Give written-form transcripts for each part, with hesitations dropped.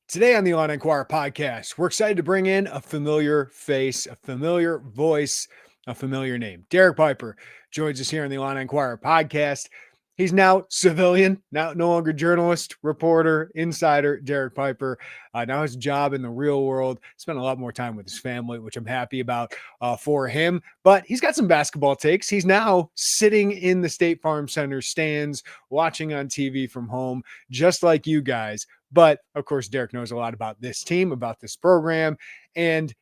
Today on the Illini Inquirer Podcast, we're excited to bring in a familiar face, a familiar voice, a familiar name. Derek Piper joins us here on the Illini Inquirer Podcast. He's now civilian, now no longer journalist, reporter, insider, Derek Piper. Now his job in the real world, spent a lot more time with his family, which I'm happy about for him. But he's got some basketball takes. He's now sitting in the State Farm Center stands, watching on TV from home, just like you guys. But of course, Derek knows a lot about this team, about this program, and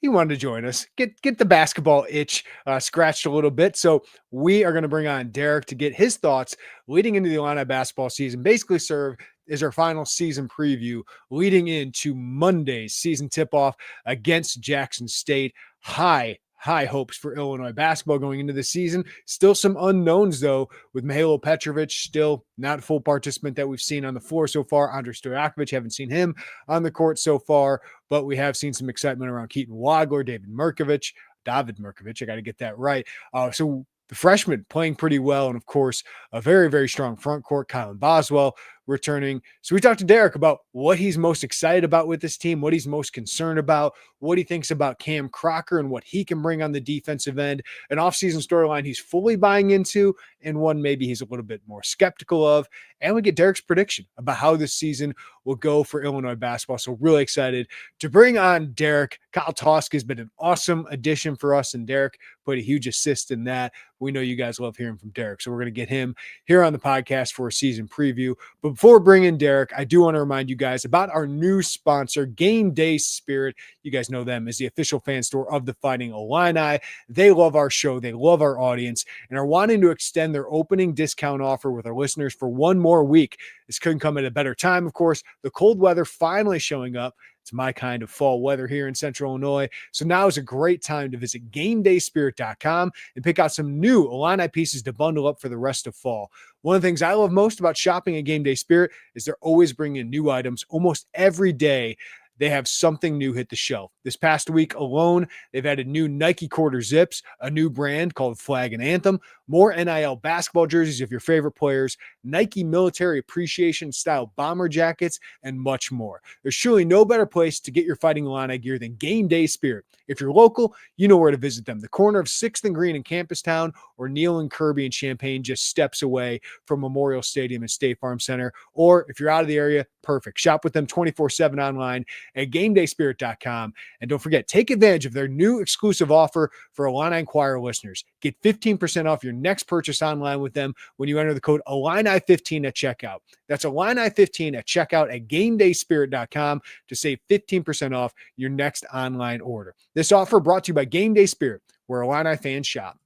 he wanted to join us, get the basketball itch scratched a little bit. So we are going to bring on Derek to get his thoughts leading into the Illini basketball season, basically serve as our final season preview leading into Monday's season tip-off against Jackson State. High hopes for Illinois basketball going into the season. Still some unknowns, though, with Mihajlo Petrovic still not a full participant that we've seen on the floor so far. Andrej Stojakovic, haven't seen him on the court so far, but we have seen some excitement around Keaton Wagler, David Mirkovic, I got to get that right. So the freshman playing pretty well, and of course, a very, very strong front court, Kylan Boswell returning. So we talked to Derek about what he's most excited about with this team, what he's most concerned about, what he thinks about Cam Crocker and what he can bring on the defensive end, an offseason storyline he's fully buying into, and one maybe he's a little bit more skeptical of. And we get Derek's prediction about how this season will go for Illinois basketball. So really excited to bring on Derek. Kyle Tosk has been an awesome addition for us, and Derek put a huge assist in that. We know you guys love hearing from Derek, so we're going to get him here on the podcast for a season preview. But before bringing Derek, I do want to remind you guys about our new sponsor, Game Day Spirit. You guys know them as the official fan store of the Fighting Illini. They love our show. They love our audience and are wanting to extend their opening discount offer with our listeners for one more week. This couldn't come at a better time, of course. The cold weather finally showing up. It's my kind of fall weather here in Central Illinois. So now is a great time to visit GameDaySpirit.com and pick out some new Illini pieces to bundle up for the rest of fall. One of the things I love most about shopping at Game Day Spirit is they're always bringing new items almost every day. They have something new hit the shelf. This past week alone, they've added new Nike quarter zips, a new brand called Flag and Anthem, more NIL basketball jerseys of your favorite players, Nike military appreciation style bomber jackets, and much more. There's surely no better place to get your Fighting Illini gear than Game Day Spirit. If you're local, you know where to visit them. The corner of 6th and Green in Campustown, or Neal and Kirby in Champaign, just steps away from Memorial Stadium and State Farm Center. Or if you're out of the area, perfect. Shop with them 24/7 online at GameDaySpirit.com. And don't forget, take advantage of their new exclusive offer for Illini Inquirer listeners. Get 15% off your next purchase online with them when you enter the code Illini15 at checkout. That's Illini15 at checkout at GameDaySpirit.com to save 15% off your next online order. This offer brought to you by Game Day Spirit, where Illini fans shop.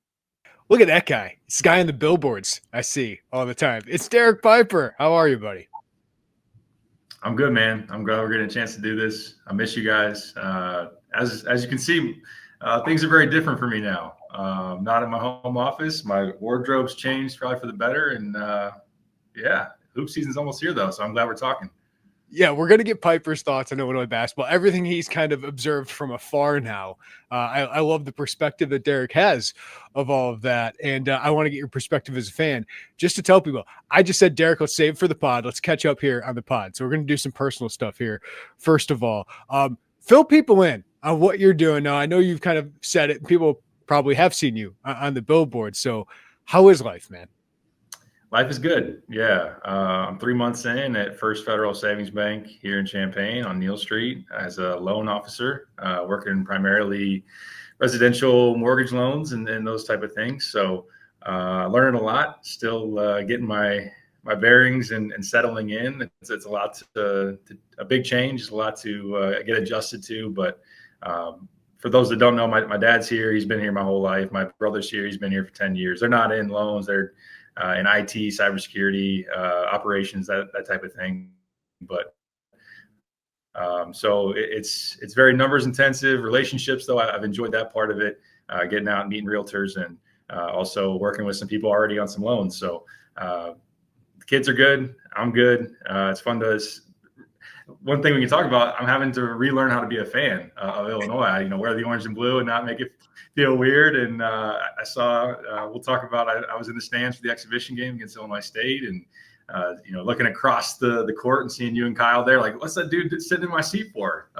Look at that guy. It's the guy on the billboards I see all the time. It's Derek Piper. How are you, buddy? I'm good, man. I'm glad we're getting a chance to do this. I miss you guys. As you can see, things are very different for me now. Not in my home office. My wardrobe's changed probably for the better. And hoop season's almost here, though. So I'm glad we're talking. Yeah, we're going to get Piper's thoughts on Illinois basketball, everything he's kind of observed from afar now. I love the perspective that Derek has of all of that, and I want to get your perspective as a fan. Just to tell people, I just said, Derek, let's save it for the pod. Let's catch up here on the pod. So we're going to do some personal stuff here. First of all, fill people in on what you're doing now. I know you've kind of said it. People probably have seen you on the billboard. So how is life, man? Life is good. Yeah. I'm 3 months in at First Federal Savings Bank here in Champaign on Neal Street as a loan officer, working primarily residential mortgage loans and those type of things. So learning a lot, still getting my bearings and settling in. It's a lot a big change. It's a lot to get adjusted to. But for those that don't know, my dad's here. He's been here my whole life. My brother's here. He's been here for 10 years. They're not in loans. They're in IT, cybersecurity, operations, that type of thing. But so it's very numbers intensive. Relationships, though, I've enjoyed that part of it, getting out and meeting realtors and also working with some people already on some loans. So the kids are good. I'm good. It's fun to. One thing we can talk about, I'm having to relearn how to be a fan of Illinois. Wear the orange and blue and not make it feel weird. And I saw, we'll talk about, I was in the stands for the exhibition game against Illinois State, and looking across the court and seeing you and Kyle there, like, what's that dude sitting in my seat for?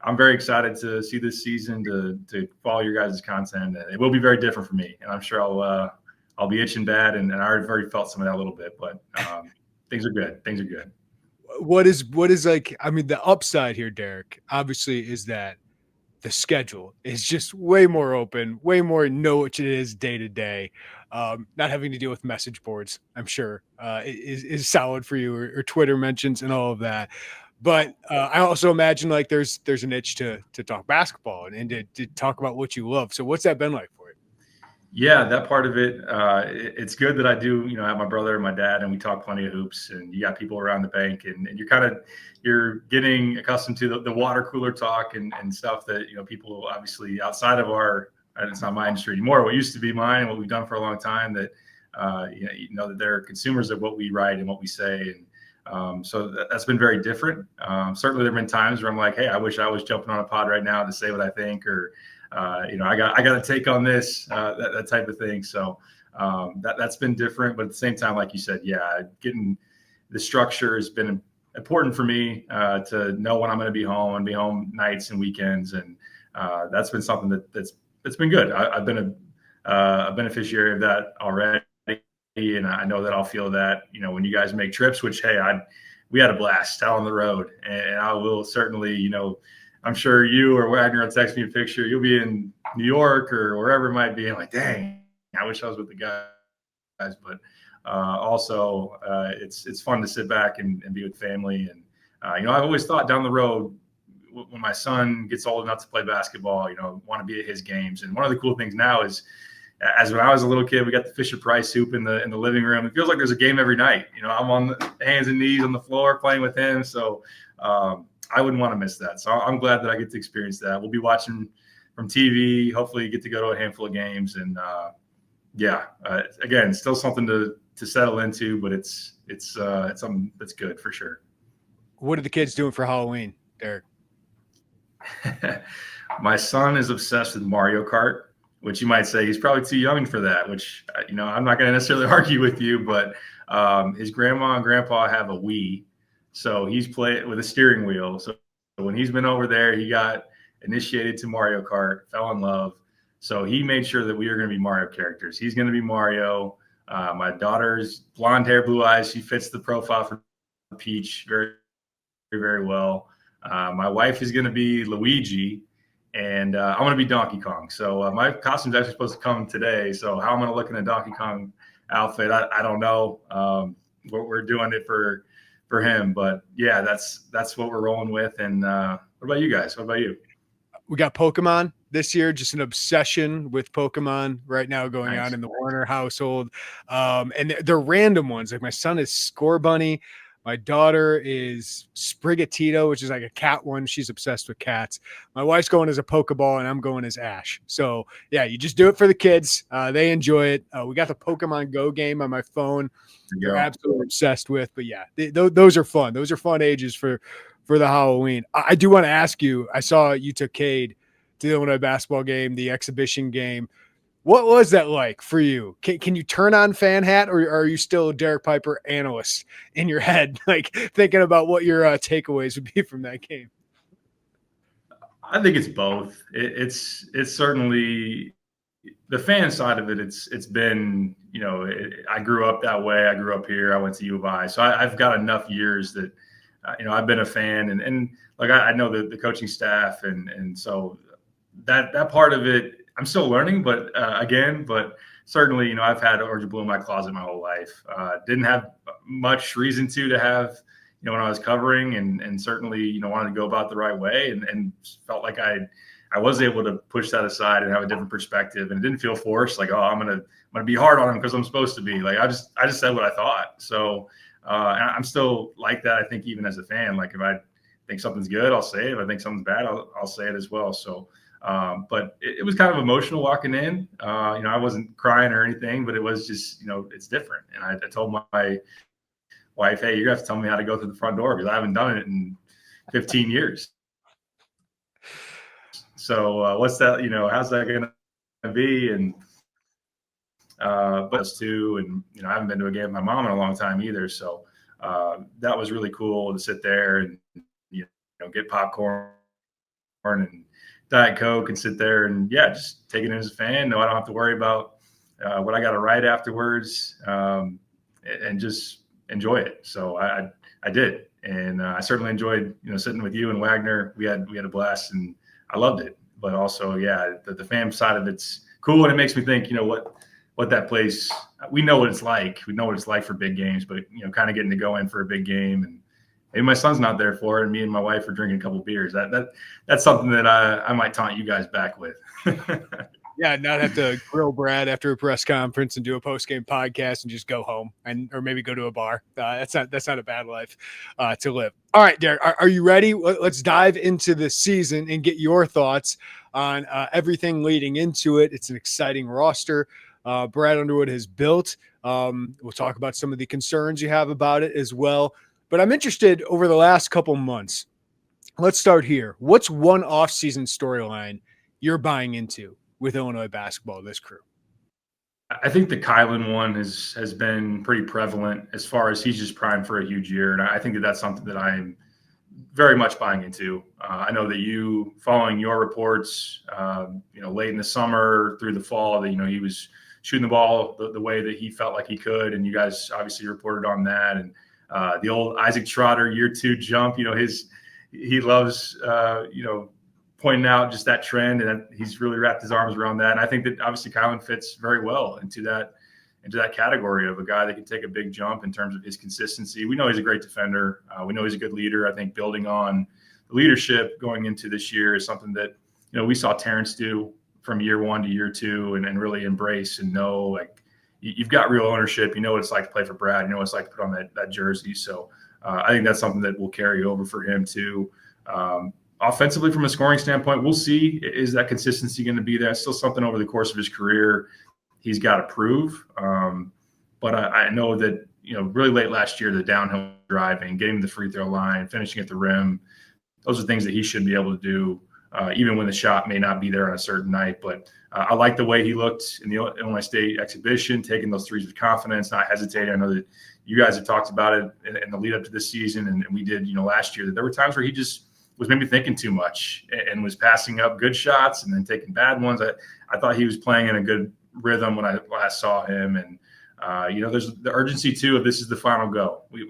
I'm very excited to see this season, to follow your guys' content. It will be very different for me, and I'm sure I'll be itching bad, and I already felt some of that a little bit, but things are good. Things are good. What is like, I mean, the upside here, Derek, obviously, is that the schedule is just way more open, way more know what it is day to day. Not having to deal with message boards, I'm sure, is solid for you, or Twitter mentions and all of that. But I also imagine like there's an itch to talk basketball and to talk about what you love. So what's that been like for you? Yeah, that part of it, it's good that I do, have my brother and my dad, and we talk plenty of hoops, and you got people around the bank, and you're getting accustomed to the water cooler talk and stuff that, people obviously outside of and it's not my industry anymore, what used to be mine and what we've done for a long time, that, that they're consumers of what we write and what we say. And so that's been very different. Certainly there've been times where I'm like, hey, I wish I was jumping on a pod right now to say what I think, or, I got to take on this, that type of thing. So that's been different, but at the same time, like you said, getting the structure has been important for me to know when I'm going to be home and be home nights and weekends. And that's been something that's been good. I've been a beneficiary of that already. And I know that I'll feel that, when you guys make trips, which, hey, we had a blast out on the road, and I will certainly, I'm sure you or Werner will text me a picture. You'll be in New York or wherever it might be. I'm like, dang, I wish I was with the guys. But also, it's fun to sit back and be with family. And, I've always thought down the road, when my son gets old enough to play basketball, want to be at his games. And one of the cool things now is, as when I was a little kid, we got the Fisher Price hoop in the living room. It feels like there's a game every night. I'm on the hands and knees on the floor playing with him. So I wouldn't want to miss that. So I'm glad that I get to experience that. We'll be watching from TV. Hopefully get to go to a handful of games. And again, still something to settle into, but it's something that's good for sure. What are the kids doing for Halloween, Derek? My son is obsessed with Mario Kart, which you might say he's probably too young for that, which, I'm not going to necessarily argue with you, but his grandma and grandpa have a Wii. So he's played with a steering wheel. So when he's been over there, he got initiated to Mario Kart, fell in love. So he made sure that we were going to be Mario characters. He's going to be Mario. My daughter's blonde hair, blue eyes. She fits the profile for Peach very, very well. My wife is going to be Luigi, and I'm going to be Donkey Kong. So my costume's actually supposed to come today. So how I'm going to look in a Donkey Kong outfit, I don't know. We're doing it for him, but yeah, that's what we're rolling with. And what about you guys? What about you? We got Pokemon this year, just an obsession with Pokemon right now going Nice. on in the Werner household. And they're random ones. Like my son is Score Bunny. My daughter is Sprigatito, which is like a cat one. She's obsessed with cats. My wife's going as a Pokeball, and I'm going as Ash. So, yeah, you just do it for the kids. They enjoy it. We got the Pokemon Go game on my phone. They're absolutely obsessed with. But, yeah, those are fun. Those are fun ages for the Halloween. I do want to ask you, I saw you took Cade to the Illinois basketball game, the exhibition game. What was that like for you? Can you turn on fan hat, or are you still a Derek Piper analyst in your head, like thinking about what your takeaways would be from that game? I think it's both. It's certainly the fan side of it. It's been, I grew up that way. I grew up here. I went to U of I. So I've got enough years that, I've been a fan, and like, I know the coaching staff. And so that part of it, I'm still learning, but certainly, I've had orange and blue in my closet my whole life. Didn't have much reason to have, when I was covering, and certainly, wanted to go about the right way, and felt like I was able to push that aside and have a different perspective, and it didn't feel forced. Like, oh, I'm gonna be hard on him because I'm supposed to be. Like, I just said what I thought. So I'm still like that. I think even as a fan, like if I think something's good, I'll say it. If I think something's bad, I'll say it as well. So. But it was kind of emotional walking in. I wasn't crying or anything, but it was just, it's different. And I told my wife, hey, you're going to have to tell me how to go through the front door because I haven't done it in 15 years. So what's that, how's that going to be? And but us too. And, I haven't been to a game with my mom in a long time either. So that was really cool to sit there and, get popcorn and Diet Coke and sit there and, just take it in as a fan. No, I don't have to worry about what I got to write afterwards, and just enjoy it. So I did. And I certainly enjoyed, sitting with you and Wagner. We had a blast and I loved it. But also, the fan side of it's cool. And it makes me think, what that place, we know what it's like. We know what it's like for big games, but, kind of getting to go in for a big game, and maybe my son's not there for it, and me and my wife are drinking a couple of beers. That's something that I might taunt you guys back with. Yeah, not have to grill Brad after a press conference and do a post-game podcast and just go home or maybe go to a bar. That's not a bad life to live. All right, Derek, are you ready? Let's dive into the season and get your thoughts on everything leading into it. It's an exciting roster Brad Underwood has built. We'll talk about some of the concerns you have about it as well. But I'm interested over the last couple months. Let's start here. What's one offseason storyline you're buying into with Illinois basketball, this crew? I think the Kylan one has been pretty prevalent as far as he's just primed for a huge year. And I think that's something that I'm very much buying into. I know that you, following your reports, late in the summer through the fall, that, he was shooting the ball the way that he felt like he could. And you guys obviously reported on that. And the old Isaac Trotter year 2 jump, he loves, pointing out just that trend, and he's really wrapped his arms around that. And I think that obviously Kylan fits very well into that category of a guy that can take a big jump in terms of his consistency. We know he's a great defender. We know he's a good leader. I think building on the leadership going into this year is something that, we saw Terrence do from year 1 to year 2 and really embrace and know, like, you've got real ownership. You know what it's like to play for Brad. You know what it's like to put on that jersey. So I think that's something that will carry over for him too. Offensively, from a scoring standpoint, we'll see. Is that consistency going to be there? It's still something over the course of his career he's got to prove. But I know that, really late last year, the downhill driving, getting to the free throw line, finishing at the rim, those are things that he should be able to do, even when the shot may not be there on a certain night. But I like the way he looked in the Illinois State exhibition, taking those threes with confidence, not hesitating. I know that you guys have talked about it in the lead up to this season, and we did, last year, that there were times where he just was maybe thinking too much and was passing up good shots and then taking bad ones. I thought he was playing in a good rhythm when I last saw him. And, there's the urgency too of this is the final go. We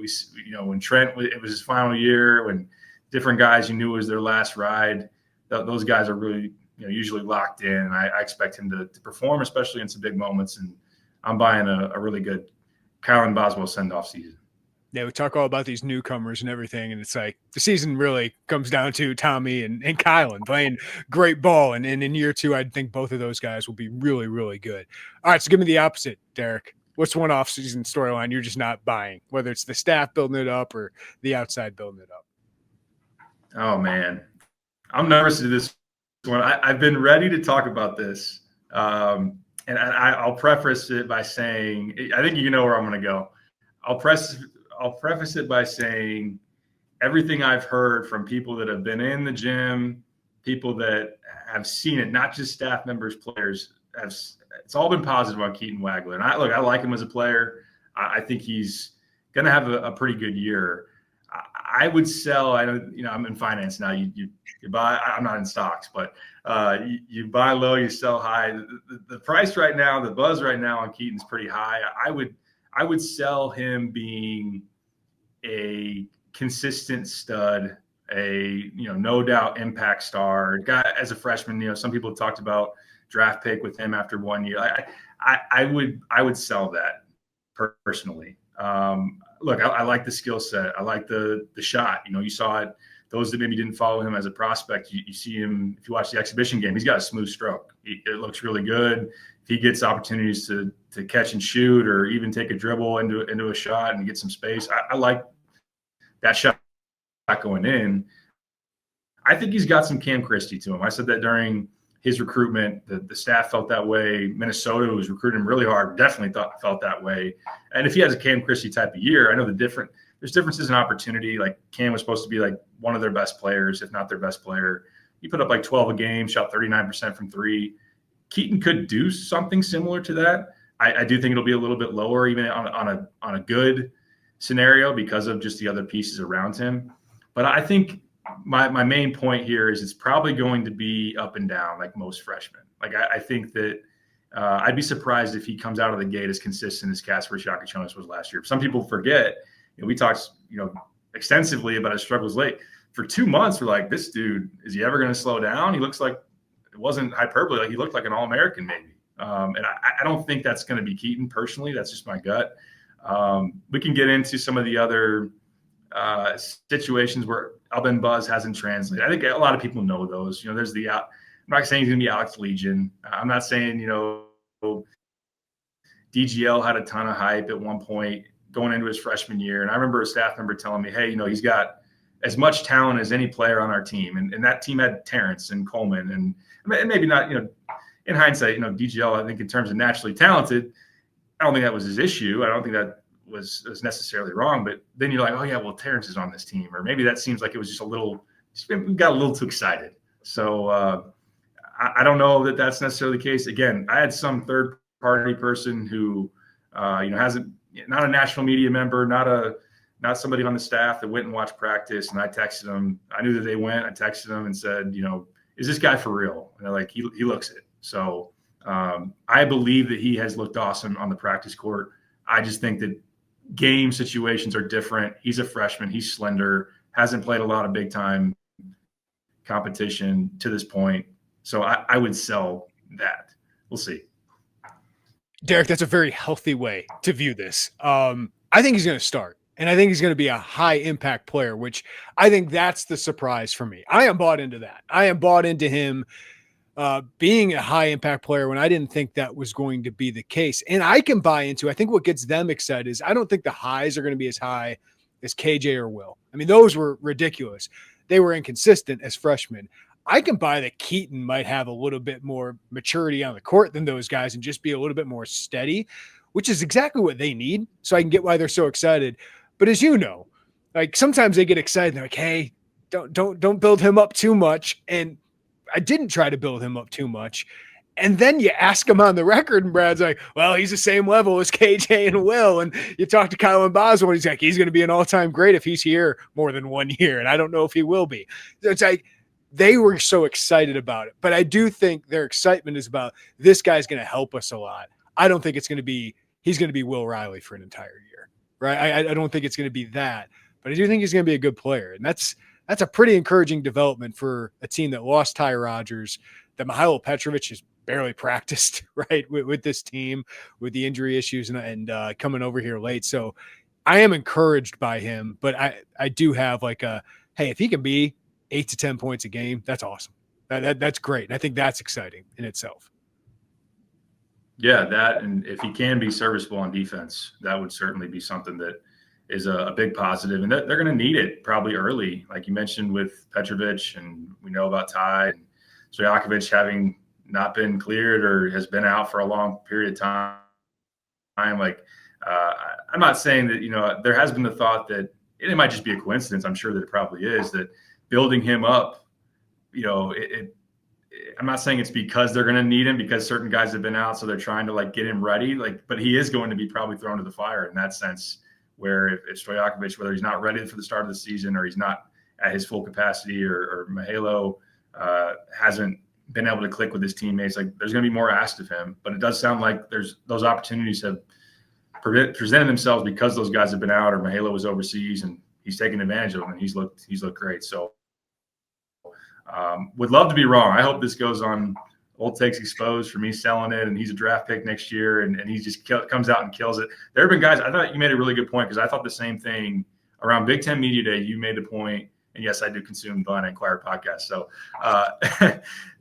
when Trent, it was his final year, when different guys you knew was their last ride, those guys are really, usually locked in. And I expect him to perform, especially in some big moments. And I'm buying a really good Kylan Boswell send-off season. Yeah, we talk all about these newcomers and everything, and it's like the season really comes down to Tommy and Kylan playing great ball. And in year 2, I think both of those guys will be really, really good. All right, so give me the opposite, Derek. What's one off-season storyline you're just not buying, whether it's the staff building it up or the outside building it up? Oh, man. I'm nervous to do this one. I've been ready to talk about this. And I'll preface it by saying, I think you know where I'm going to go. I'll preface it by saying everything I've heard from people that have been in the gym, people that have seen it, not just staff members, players, it's all been positive on Keaton Wagler. And I like him as a player. I think he's going to have a pretty good year. I would sell. I don't, I'm in finance now. You buy. I'm not in stocks, but you buy low, you sell high. The price right now, the buzz right now on Keaton's pretty high. I would sell him being a consistent stud, a no doubt impact star guy as a freshman. Some people have talked about draft pick with him after 1 year. I would sell that personally. Look, I like the skill set. I like the shot. You saw it. Those that maybe didn't follow him as a prospect, you see him. If you watch the exhibition game, he's got a smooth stroke. It looks really good. If he gets opportunities to catch and shoot, or even take a dribble into a shot and get some space, I like that shot going in. I think he's got some Cam Christie to him. I said that during his recruitment. The staff felt that way. Minnesota, who was recruiting him really hard, definitely felt that way. And if he has a Cam Christie type of year, I know there's differences in opportunity. Like Cam was supposed to be like one of their best players, if not their best player. He put up like 12 a game, shot 39% from 3. Keaton could do something similar to that. I do think it'll be a little bit lower even on a good scenario because of just the other pieces around him. But I think my main point here is it's probably going to be up and down like most freshmen. Like I think that I'd be surprised if he comes out of the gate as consistent as Kasper Shakachonis was last year. Some people forget, we talked, extensively about his struggles late. For 2 months, we're like, this dude, is he ever going to slow down? He looks like, it wasn't hyperbole, like he looked like an All-American maybe. And I don't think that's going to be Keaton personally. That's just my gut. We can get into some of the other situations where Albin Buzz hasn't translated. I think a lot of people know those. There's I'm not saying he's going to be Alex Legion. I'm not saying, DGL had a ton of hype at one point going into his freshman year. And I remember a staff member telling me, hey, he's got as much talent as any player on our team. And that team had Terrence and Coleman and maybe not, in hindsight, DGL, I think in terms of naturally talented, I don't think that was his issue. I don't think that was necessarily wrong. But then you're like, oh, yeah, well, Terrence is on this team. Or maybe that seems like it was just we got a little too excited. So I don't know that that's necessarily the case. Again, I had some third-party person who, hasn't, not a national media member, not somebody on the staff that went and watched practice. And I texted him. I knew that they went. I texted him and said, is this guy for real? And they're like, he looks it. So I believe that he has looked awesome on the practice court. I just think that game situations are different. He's a freshman. He's slender, hasn't played a lot of big-time competition to this point. So I would sell that. We'll see. Derek, that's a very healthy way to view this. I think he's going to start, and I think he's going to be a high-impact player, which I think that's the surprise for me. I am bought into that. I am bought into him being a high-impact player when I didn't think that was going to be the case. And I can buy into, I think what gets them excited is I don't think the highs are going to be as high as KJ or Will. I mean, those were ridiculous. They were inconsistent as freshmen. I can buy that Keaton might have a little bit more maturity on the court than those guys and just be a little bit more steady, which is exactly what they need. So I can get why they're so excited. But as you know, like sometimes they get excited and they're like, hey, don't build him up too much. And I didn't try to build him up too much. And then you ask him on the record and Brad's like, well, he's the same level as KJ and Will. And you talk to Kylan Boswell and he's like, he's going to be an all-time great if he's here more than 1 year. And I don't know if he will be. So it's like, they were so excited about it. But I do think their excitement is about this guy's going to help us a lot. I don't think he's going to be Will Riley for an entire year, right? I don't think it's going to be that. But I do think he's going to be a good player. And that's a pretty encouraging development for a team that lost Ty Rodgers, that Mihailo Petrovic has barely practiced, right, with this team, with the injury issues and coming over here late. So I am encouraged by him, but I do have like hey, if he can be 8 to 10 points a game, that's awesome. That's great. And I think that's exciting in itself. Yeah, that, and if he can be serviceable on defense, that would certainly be something that is a big positive. And they're going to need it probably early, like you mentioned with Petrovic, and we know about Ty and Stojakovic having not been cleared or has been out for a long period of time. Like, I'm not saying that, there has been the thought that it might just be a coincidence. I'm sure that it probably is, that building him up, I'm not saying it's because they're going to need him because certain guys have been out, so they're trying to like get him ready. But he is going to be probably thrown to the fire in that sense, where if Stojakovic, whether he's not ready for the start of the season or he's not at his full capacity, or Mihailo hasn't been able to click with his teammates, like there's going to be more asked of him. But it does sound like those opportunities have presented themselves because those guys have been out, or Mihailo was overseas and he's taken advantage of them, and he's looked great. So would love to be wrong. I hope this goes on Old Takes Exposed for me selling it, and he's a draft pick next year, and he just comes out and kills it. There have been guys, I thought you made a really good point, because I thought the same thing around Big Ten Media Day. You made the point, and yes, I do consume the Illini Inquirer podcast. So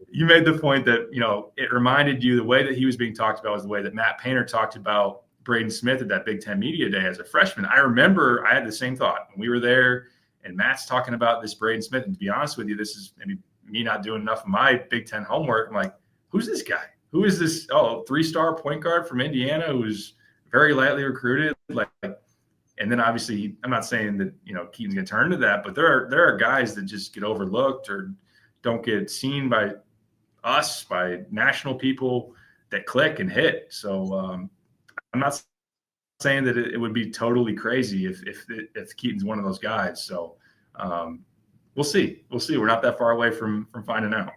you made the point that, it reminded you the way that he was being talked about was the way that Matt Painter talked about Braden Smith at that Big Ten Media Day as a freshman. I remember I had the same thought when we were there, and Matt's talking about this Braden Smith. And to be honest with you, this is maybe me not doing enough of my Big Ten homework. I'm like, who's this guy? Who is this? Oh, 3-star point guard from Indiana who's very lightly recruited. And then obviously, I'm not saying that, Keaton's going to turn into that, but there are guys that just get overlooked or don't get seen by us, by national people, that click and hit. So I'm not saying that it would be totally crazy if Keaton's one of those guys. So we'll see. We're not that far away from finding out.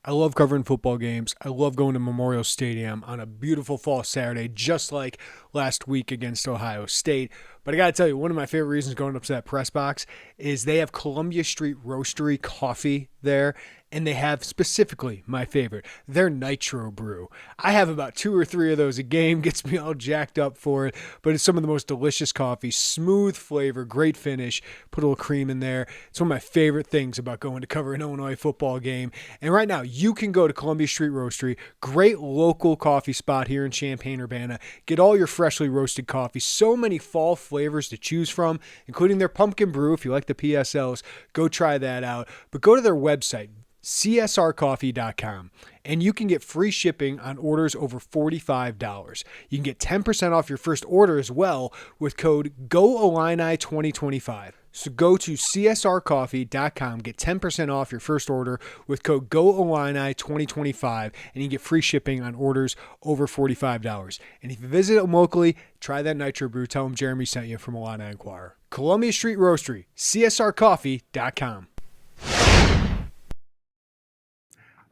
I love covering football games. I love going to Memorial Stadium on a beautiful fall Saturday, just like last week against Ohio State. But I got to tell you, one of my favorite reasons going up to that press box is they have Columbia Street Roastery coffee there, and they have specifically my favorite, their Nitro Brew. I have about 2 or 3 of those a game, gets me all jacked up for it, but it's some of the most delicious coffee, smooth flavor, great finish, put a little cream in there. It's one of my favorite things about going to cover an Illinois football game. And right now, you can go to Columbia Street Roastery, great local coffee spot here in Champaign-Urbana, get all your freshly roasted coffee, so many fall flavors to choose from, including their pumpkin brew. If you like the PSLs, go try that out. But go to their website, csrcoffee.com, and you can get free shipping on orders over $45. You can get 10% off your first order as well with code GOILLINI2025. So go to csrcoffee.com, get 10% off your first order with code GOILLINI2025, and you can get free shipping on orders over $45. And if you visit them locally, try that Nitro Brew. Tell them Jeremy sent you from Illini Inquirer. Columbia Street Roastery, csrcoffee.com.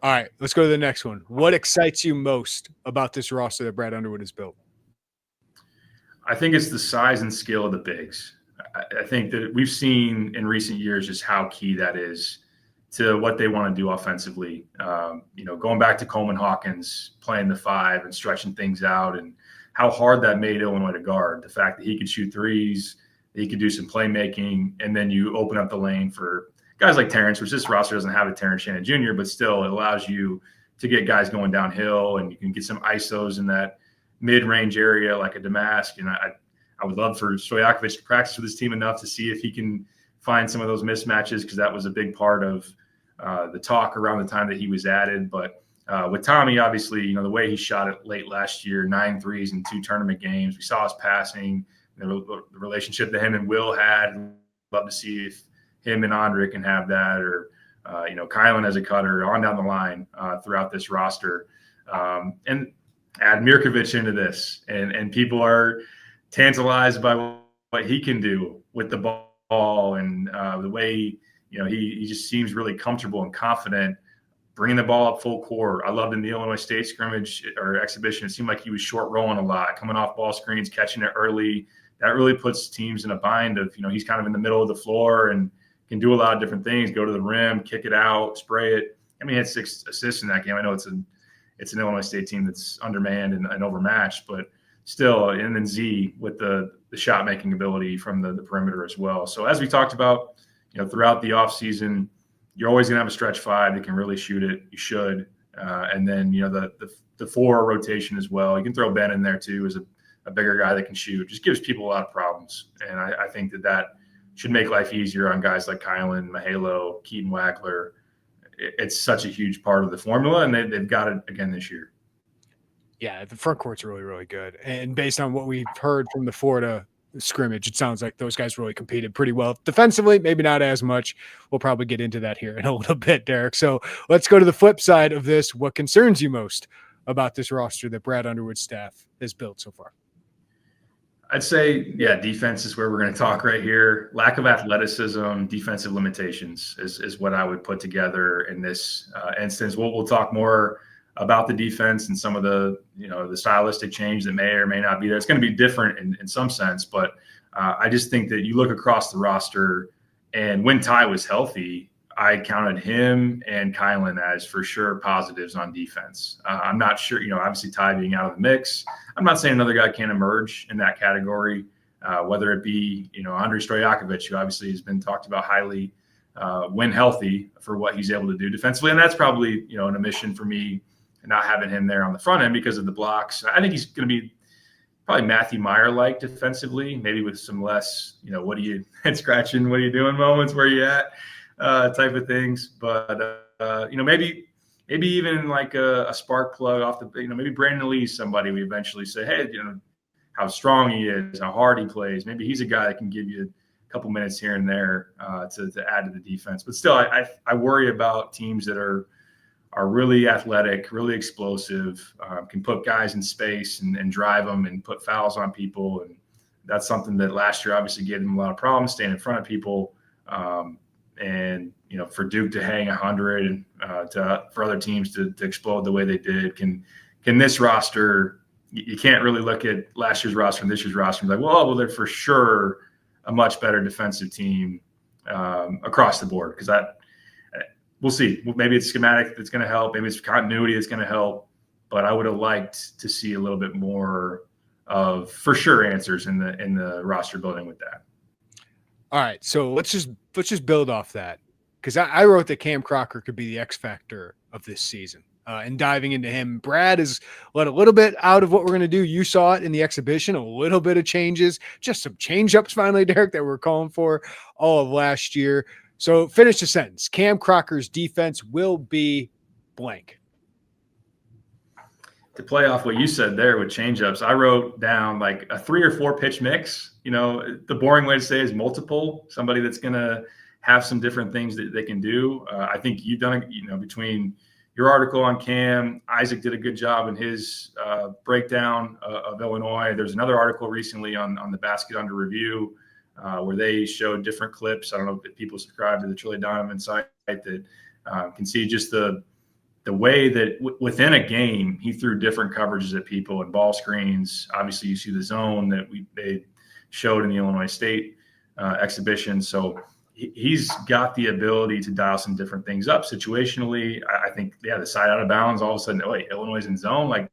All right, let's go to the next one. What excites you most about this roster that Brad Underwood has built? I think it's the size and skill of the bigs. I think that we've seen in recent years just how key that is to what they want to do offensively. Going back to Coleman Hawkins playing the 5 and stretching things out, and how hard that made Illinois to guard. The fact that he could shoot threes, that he could do some playmaking, and then you open up the lane for guys like Terrence, which this roster doesn't have a Terrence Shannon Jr., but still it allows you to get guys going downhill, and you can get some ISOs in that mid-range area like a Damask. And I would love for Stojakovic to practice with his team enough to see if he can find some of those mismatches, because that was a big part of the talk around the time that he was added. But with Tommy, obviously, the way he shot it late last year, 9 threes in 2 tournament games. We saw his passing, the relationship that him and Will had. Love to see if him and Andre can have that, or Kylan as a cutter on down the line throughout this roster, and add Mirkovic into this, and people are tantalized by what he can do with the ball, and the way he just seems really comfortable and confident bringing the ball up full court. I loved in the Illinois State scrimmage or exhibition, it seemed like he was short rolling a lot, coming off ball screens, catching it early. That really puts teams in a bind of he's kind of in the middle of the floor and can do a lot of different things, go to the rim, kick it out, spray it. I mean, he had 6 assists in that game. I know it's an Illinois State team that's undermanned and overmatched, but still, and then Z with the shot-making ability from the perimeter as well. So as we talked about, throughout the offseason, you're always going to have a stretch 5 that can really shoot it. You should. And then, the 4 rotation as well. You can throw Ben in there too as a bigger guy that can shoot. Just gives people a lot of problems. And I think that should make life easier on guys like Kylan, Mahalo, Keaton Wackler. It's such a huge part of the formula, and they've got it again this year. Yeah, the front court's really, really good. And based on what we've heard from the Florida scrimmage, it sounds like those guys really competed pretty well. Defensively, maybe not as much. We'll probably get into that here in a little bit, Derek. So let's go to the flip side of this. What concerns you most about this roster that Brad Underwood's staff has built so far? I'd say, defense is where we're going to talk right here. Lack of athleticism, defensive limitations is what I would put together in this instance. We'll talk more about the defense and some of the stylistic change that may or may not be there. It's going to be different in some sense, but I just think that you look across the roster, and when Ty was healthy, I counted him and Kylan as for sure positives on defense. I'm not sure, obviously Ty being out of the mix. I'm not saying another guy can't emerge in that category, whether it be, Andre Stojakovic, who obviously has been talked about highly when healthy for what he's able to do defensively. And that's probably, an omission for me not having him there on the front end because of the blocks. I think he's going to be probably Matthew Meyer-like defensively, maybe with some less, what are you head scratching, what are you doing moments, where you at? Type of things, but maybe even like a spark plug off the, maybe Brandon Lee's somebody we eventually say, hey, how strong he is, how hard he plays. Maybe he's a guy that can give you a couple minutes here and there to add to the defense. But still, I worry about teams that are are really athletic, really explosive, can put guys in space and drive them and put fouls on people. And that's something that last year obviously gave them a lot of problems staying in front of people. And, for Duke to hang 100 for other teams to explode the way they did, can this roster, you can't really look at last year's roster and this year's roster and be like, well, they're for sure a much better defensive team across the board. Because we'll see. Maybe it's schematic that's going to help. Maybe it's continuity that's going to help. But I would have liked to see a little bit more of for sure answers in the roster building with that. All right, so let's just build off that, because I wrote that Cam Crocker could be the X factor of this season. And diving into him, Brad has let a little bit out of what we're going to do. You saw it in the exhibition, a little bit of changes, just some change-ups finally, Derek, that we're calling for all of last year. So finish the sentence. Cam Crocker's defense will be blank. To play off what you said there with change-ups, I wrote down like a 3 or 4 pitch mix. The boring way to say is multiple, somebody that's going to have some different things that they can do. I think you've done it, between your article on Cam, Isaac did a good job in his breakdown of Illinois. There's another article recently on the Basket Under Review where they showed different clips. I don't know if people subscribe to the Trilly Donovan site that can see just the way that within a game, he threw different coverages at people and ball screens. Obviously, you see the zone that they showed in the Illinois State exhibition. So he's got the ability to dial some different things up situationally. I think, the side out of bounds, all of a sudden, Illinois is in zone. Like,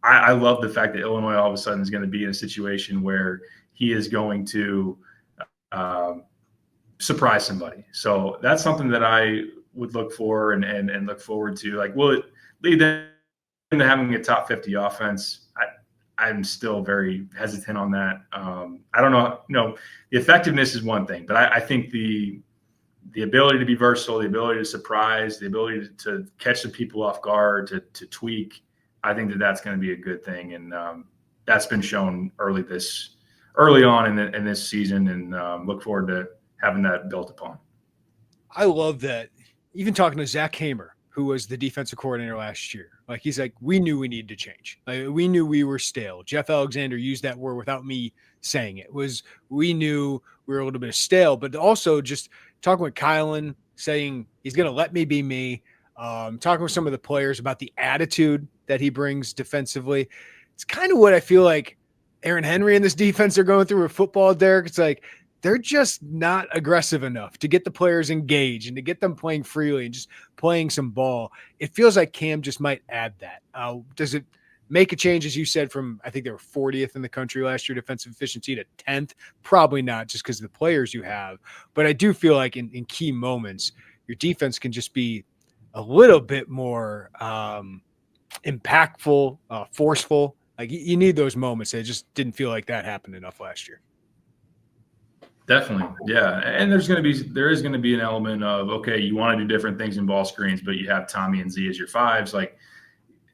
I love the fact that Illinois all of a sudden is going to be in a situation where he is going to surprise somebody. So that's something that I would look for and look forward to. Like, will it lead them to having a top 50 offense? I'm still very hesitant on that. I don't know. The effectiveness is one thing, but I think the ability to be versatile, the ability to surprise, the ability to catch the people off guard, to tweak, I think that's going to be a good thing. And that's been shown early on in this season, and look forward to having that built upon. I love that. Even talking to Zach Hamer, who was the defensive coordinator last year, he's like, we knew we needed to change. We knew we were stale. Jeff Alexander used that word without me saying it. We knew we were a little bit stale, but also just talking with Kylan, saying he's going to let me be me. Talking with some of the players about the attitude that he brings defensively. It's kind of what I feel like Aaron Henry and this defense are going through with football, Derek. It's like, they're just not aggressive enough to get the players engaged and to get them playing freely and just playing some ball. It feels like Cam just might add that. Does it make a change, as you said, from, I think they were 40th in the country last year, defensive efficiency, to 10th? Probably not, just because of the players you have. But I do feel like in key moments, your defense can just be a little bit more impactful, forceful. Like, you need those moments. It just didn't feel like that happened enough last year. Definitely. Yeah. And there is going to be an element of, okay, you want to do different things in ball screens, but you have Tommy and Z as your fives. Like,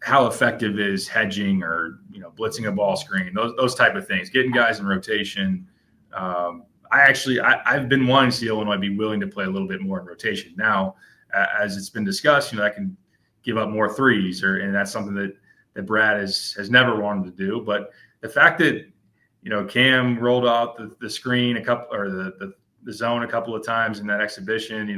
how effective is hedging or, blitzing a ball screen, those type of things, getting guys in rotation. I've been wanting to see Illinois be willing to play a little bit more in rotation. Now, as it's been discussed, I can give up more threes, and that's something that Brad has never wanted to do. But the fact that, Cam rolled out the screen the zone a couple of times in that exhibition,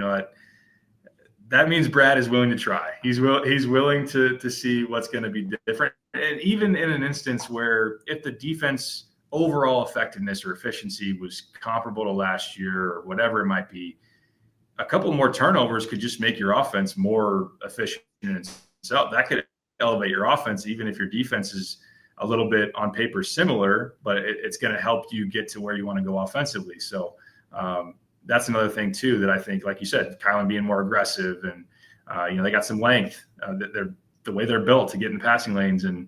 that means Brad is willing to try. He's willing to see what's going to be different. And even in an instance where if the defense overall effectiveness or efficiency was comparable to last year or whatever it might be, a couple more turnovers could just make your offense more efficient in itself. That could elevate your offense, even if your defense is a little bit on paper similar, but it's going to help you get to where you want to go offensively. So that's another thing too, that I think, like you said, Kylan being more aggressive and, they got some length. The way they're built to get in the passing lanes and,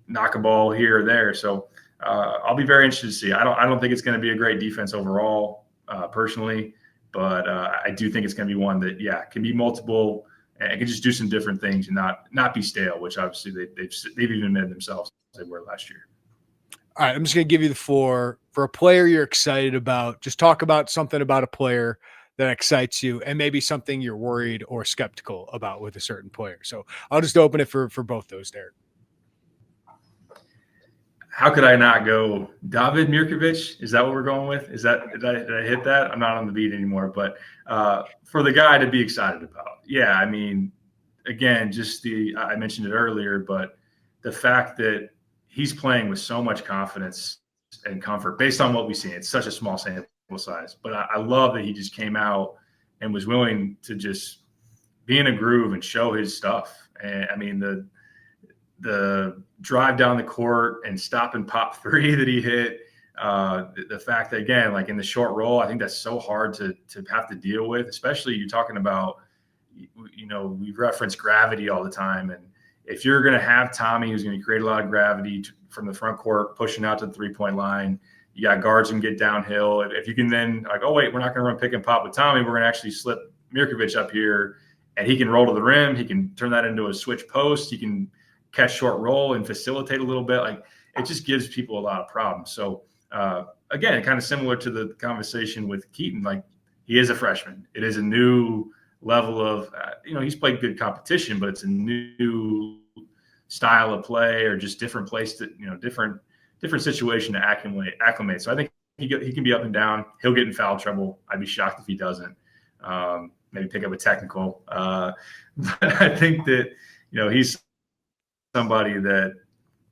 knock a ball here or there. So I'll be very interested to see. I don't think it's going to be a great defense overall, personally, but I do think it's going to be one that, can be multiple and can just do some different things and not be stale, which obviously they've even admitted themselves they were last year. All right, I'm just going to give you the floor for a player you're excited about. Just talk about something about a player that excites you and maybe something you're worried or skeptical about with a certain player. So I'll just open it for both those, Derek. How could I not go David Mirkovic? Is that what we're going with? Did I hit that? I'm not on the beat anymore, but for the guy to be excited about. Yeah. I mean, again, I mentioned it earlier, but the fact that he's playing with so much confidence and comfort based on what we see. It's such a small sample size, but I love that he just came out and was willing to just be in a groove and show his stuff. And I mean, the drive down the court and stop and pop three that he hit, the fact that, again, like in the short roll, I think that's so hard to have to deal with, especially you're talking about, we reference gravity all the time. And if you're going to have Tommy, who's going to create a lot of gravity from the front court, pushing out to the 3-point line, you got guards and get downhill. If you can then like, oh, wait, we're not going to run pick and pop with Tommy. We're going to actually slip Mirkovic up here and he can roll to the rim. He can turn that into a switch post. He can catch short roll and facilitate a little bit. Like it just gives people a lot of problems. So again, kind of similar to the conversation with Keaton, like he is a freshman. It is a new level of, he's played good competition, but it's a new style of play or just different place to, different situation to acclimate. So I think he can be up and down. He'll get in foul trouble. I'd be shocked if he doesn't. Maybe pick up a technical. But I think that, he's somebody that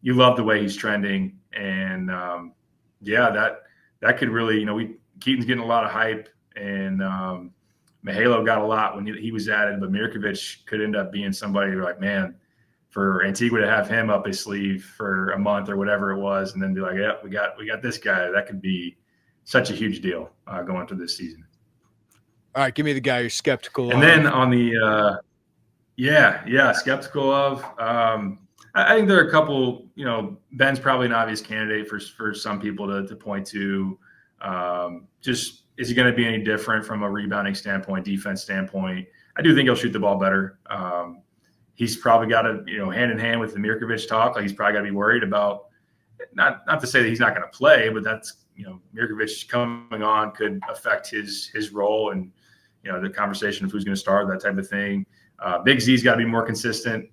you love the way he's trending. And that could really, Keaton's getting a lot of hype and Mahalo got a lot when he was added, but Mirkovic could end up being somebody you're like, man, for Antigua to have him up his sleeve for a month or whatever it was, and then be like, yeah, we got this guy. That could be such a huge deal going through this season. All right, give me the guy you're skeptical and of. And then on the skeptical of. I think there are a couple. Ben's probably an obvious candidate for some people to point to. Just is he going to be any different from a rebounding standpoint, defense standpoint? I do think he'll shoot the ball better. He's probably got to, hand in hand with the Mirkovic talk. Like he's probably got to be worried about, not to say that he's not going to play, but that's, Mirkovic coming on could affect his role and, the conversation of who's going to start, that type of thing. Big Z's got to be more consistent.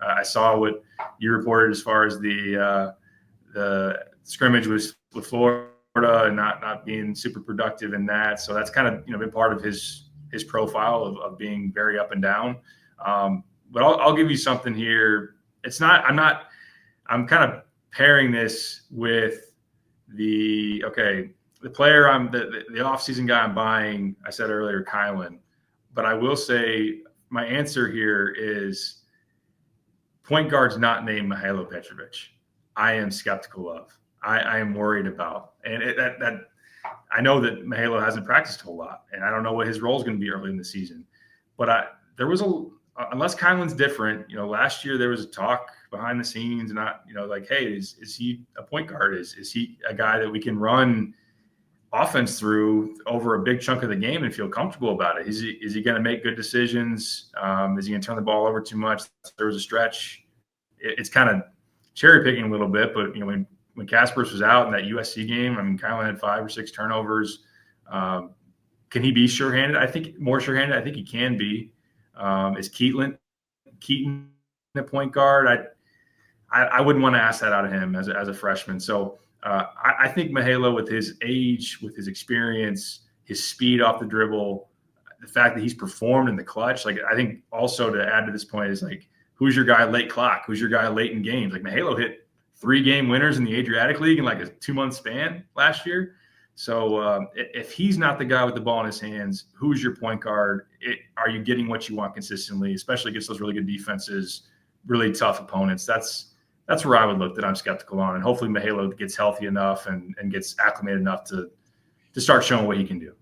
I saw what you reported as far as the scrimmage with Florida and not being super productive in that. So that's kind of, been part of his profile of being very up and down. But I'll give you something here. I'm kind of pairing this with the player the offseason guy I'm buying. I said earlier, Kylan, but I will say my answer here is point guard's not named Mahalo Petrovic. I am skeptical of. I am worried about, and that I know that Mahalo hasn't practiced a whole lot, and I don't know what his role is going to be early in the season. But unless Kylan's different, last year there was a talk behind the scenes, not like, hey, is he a point guard? Is he a guy that we can run offense through over a big chunk of the game and feel comfortable about it? Is he going to make good decisions? Is he going to turn the ball over too much? There was a stretch. It's kind of cherry picking a little bit, but when Kaspers was out in that USC game, Kylan had 5 or 6 turnovers. Can he be sure-handed? I think more sure-handed. I think he can be. Is Keaton the point guard? I wouldn't want to ask that out of him as a freshman. So I think Mahalo, with his age, with his experience, his speed off the dribble, the fact that he's performed in the clutch, like I think also to add to this point is like, who's your guy late clock? Who's your guy late in games? Like Mahalo hit 3-game winners in the Adriatic League in like a 2-month span last year. So if he's not the guy with the ball in his hands, who's your point guard? Are you getting what you want consistently, especially against those really good defenses, really tough opponents? That's where I would look that I'm skeptical on. And hopefully Mahalo gets healthy enough and gets acclimated enough to start showing what he can do.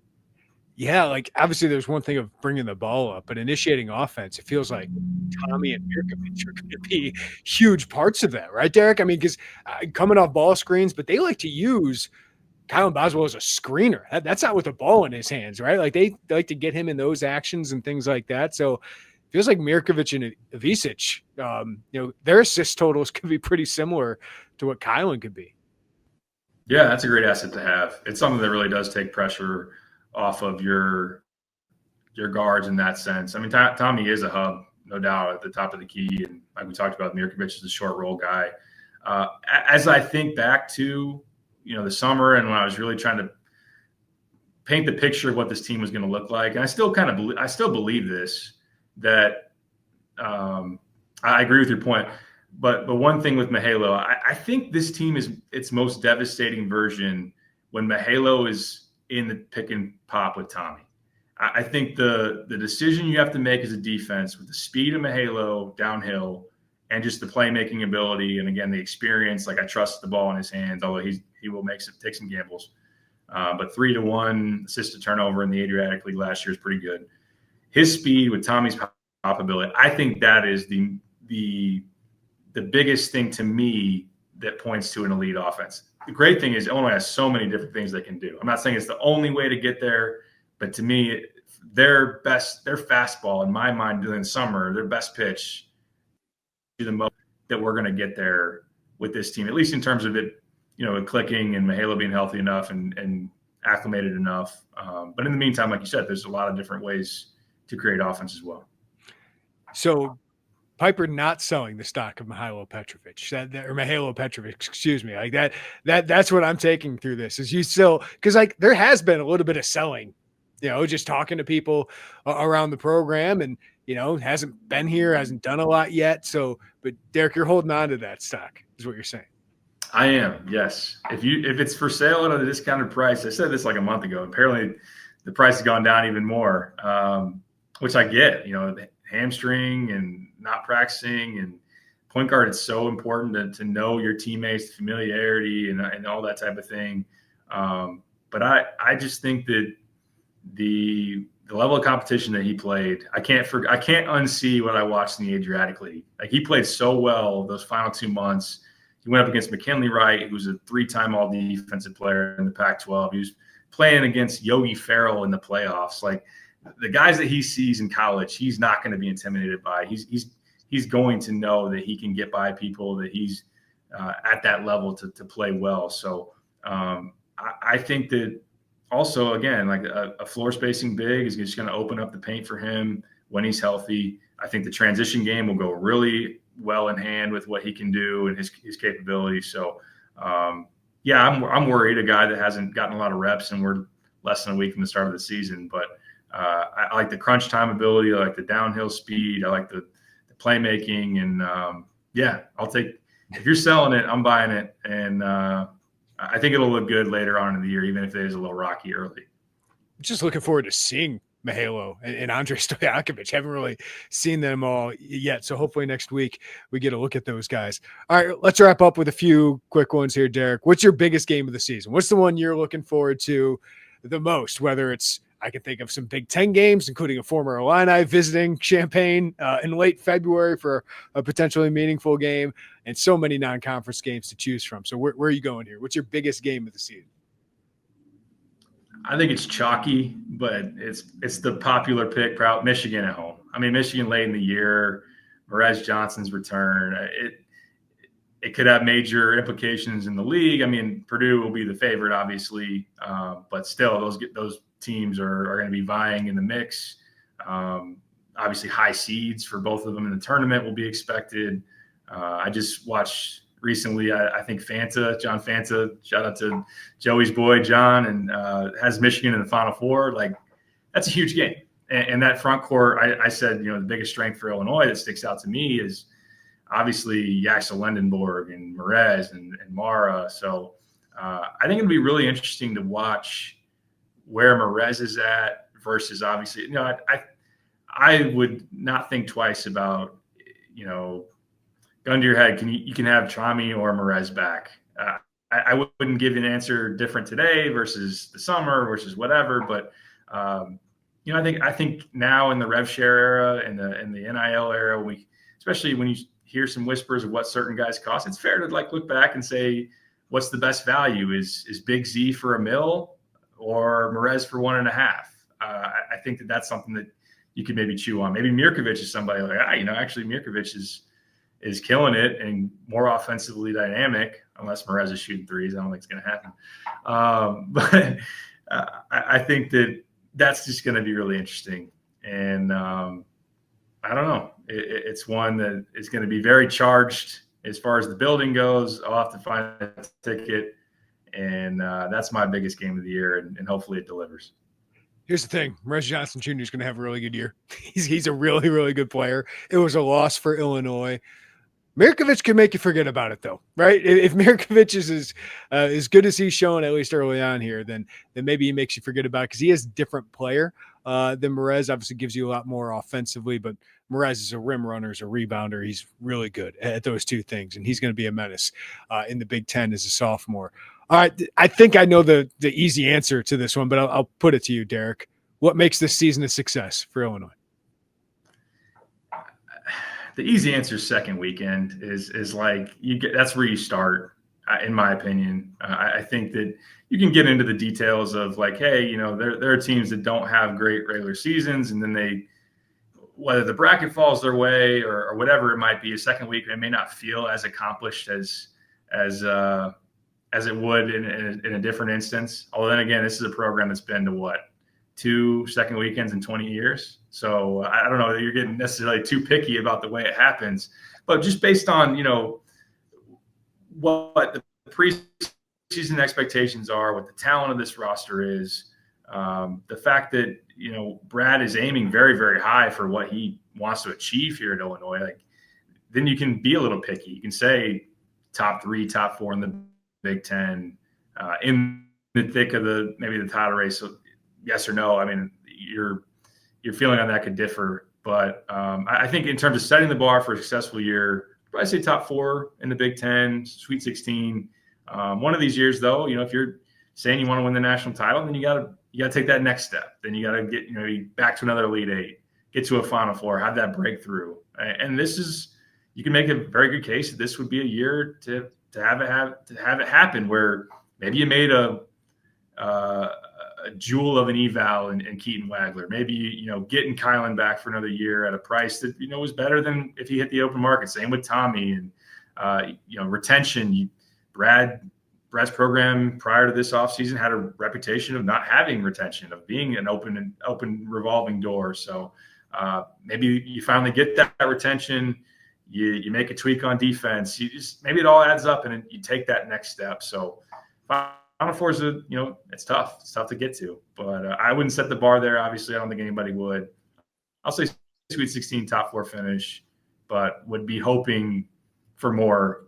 Yeah, like obviously there's one thing of bringing the ball up, but initiating offense, it feels like Tommy and Mirkovic are going to be huge parts of that, right, Derek? Because coming off ball screens, but they like to use Kylan Boswell as a screener. That's not with the ball in his hands, right? Like they like to get him in those actions and things like that. So it feels like Mirkovic and Ivisic, their assist totals could be pretty similar to what Kylan could be. Yeah, that's a great asset to have. It's something that really does take pressure off of your your guards in that sense. I mean, Tommy is a hub, no doubt, at the top of the key. And like we talked about, Mirkovic is a short roll guy. As I think back to, the summer and when I was really trying to paint the picture of what this team was going to look like, and I still believe this, that I agree with your point. But one thing with Mihajlo, I think this team is its most devastating version when Mihajlo is in the pick and pop with Tommy. I think the decision you have to make as a defense with the speed of Mihajlo downhill and just the playmaking ability, and again, the experience, like I trust the ball in his hands, although he will take some gambles. But 3-1 assist to turnover in the Adriatic League last year is pretty good. His speed with Tommy's pop ability, I think that is the biggest thing to me that points to an elite offense. The great thing is Illinois has so many different things they can do. I'm not saying it's the only way to get there, but to me, their fastball, in my mind, during the summer, their best pitch, the most that we're going to get there with this team, at least in terms of it, clicking and Mihajlo being healthy enough and acclimated enough. But in the meantime, like you said, there's a lot of different ways to create offense as well. So Piper not selling the stock of Mihajlo Petrovic, excuse me, like that's what I'm taking through this is you still, because like there has been a little bit of selling, just talking to people around the program, and hasn't been here, hasn't done a lot yet. So, but Derek, you're holding on to that stock, is what you're saying. I am, yes. If it's for sale at a discounted price, I said this like a month ago. Apparently, the price has gone down even more, which I get. The hamstring and not practicing, and point guard, it's so important to know your teammates, familiarity, and all that type of thing. But I just think that the level of competition that he played, I can't unsee what I watched in the Adriatic League. Like, he played so well those final 2 months. He went up against McKinley Wright, who's a 3-time all-defensive player in the Pac-12. He was playing against Yogi Ferrell in the playoffs. Like, the guys that he sees in college, he's not going to be intimidated by. He's going to know that he can get by people, that he's at that level to play well. So I think that also, again, like a floor spacing big is just going to open up the paint for him when he's healthy. I think the transition game will go really well in hand with what he can do and his capabilities. So, I'm worried, a guy that hasn't gotten a lot of reps, and we're less than a week from the start of the season. But I like the crunch time ability. I like the downhill speed. I like the playmaking. And, I'll take – if you're selling it, I'm buying it. And I think it'll look good later on in the year, even if it is a little rocky early. Just looking forward to seeing Mihajlo and Andrei Stojakovic. Haven't really seen them all yet, so hopefully next week we get a look at those guys. All right, let's wrap up with a few quick ones here, Derek. What's your biggest game of the season? What's the one you're looking forward to the most? Whether it's, I can think of some Big Ten games, including a former Illini visiting Champaign in late February for a potentially meaningful game, and so many non-conference games to choose from. So where are you going here? What's your biggest game of the season? I think it's chalky, but it's the popular pick, Michigan at home. I mean, Michigan late in the year, Merez Johnson's return. It could have major implications in the league. I mean, Purdue will be the favorite, obviously, but still, those teams are going to be vying in the mix. Obviously, high seeds for both of them in the tournament will be expected. I just watched recently, I think John Fanta, shout out to Joey's boy, John, and has Michigan in the Final Four. Like, that's a huge game. And that front court, I said, the biggest strength for Illinois that sticks out to me is obviously Yaxel Lendenborg and Merez and Mara. So I think it'll be really interesting to watch where Merez is at versus, obviously, I would not think twice about, gun to your head, you can have Chami or Merez back. I wouldn't give you an answer different today versus the summer versus whatever, but I think now in the rev share era and the NIL era, especially when you hear some whispers of what certain guys cost, it's fair to look back and say, what's the best value? Is Big Z for $1 million or Merez for 1.5? I think that's something that you could maybe chew on. Maybe Mirkovic is somebody like, actually Mirkovic is killing it and more offensively dynamic, unless Merez is shooting threes. I don't think it's going to happen. But I think that's just going to be really interesting. And I don't know. It's one that is going to be very charged as far as the building goes. I'll have to find a ticket, and that's my biggest game of the year, and hopefully it delivers. Here's the thing. Mrez Johnson Jr. is going to have a really good year. He's a really, really good player. It was a loss for Illinois. Mirkovic can make you forget about it, though, right? If Mirkovic is as good as he's shown, at least early on here, then maybe he makes you forget about it because he is a different player than Mrez. Obviously gives you a lot more offensively, but Mrez is a rim runner, is a rebounder. He's really good at those two things, and he's going to be a menace in the Big Ten as a sophomore. All right, I think I know the easy answer to this one, but I'll put it to you, Derek. What makes this season a success for Illinois? The easy answer is second weekend is like that's where you start, in my opinion. I think that you can get into the details of like, hey, there are teams that don't have great regular seasons, and then whether the bracket falls their way or whatever it might be, a second week they may not feel as accomplished as it would in a different instance. Although then again, this is a program that's been to 2 second weekends in 20 years. So I don't know that you're getting necessarily too picky about the way it happens, but just based on, what the preseason expectations are, what the talent of this roster is, the fact that, Brad is aiming very, very high for what he wants to achieve here at Illinois, then you can be a little picky. You can say top 3, top 4 in the Big Ten, in the thick of maybe the title race. So yes or no? I mean, your feeling on that could differ, but I think in terms of setting the bar for a successful year, I'd probably say top 4 in the Big Ten, Sweet 16. One of these years, though, if you're saying you want to win the national title, then you got to take that next step. Then you got to get back to another Elite Eight, get to a Final Four, have that breakthrough. And you can make a very good case that this would be a year to have it happen, where maybe you made a jewel of an eval in Keaton Wagler. Maybe, getting Kylan back for another year at a price that, was better than if he hit the open market. Same with Tommy and, retention. Brad's program prior to this offseason had a reputation of not having retention, of being an open revolving door. So maybe you finally get that retention. You make a tweak on defense. Maybe it all adds up and you take that next step. So Final Four is it's tough. It's tough to get to, but I wouldn't set the bar there. Obviously, I don't think anybody would. I'll say Sweet 16 top 4 finish, but would be hoping for more.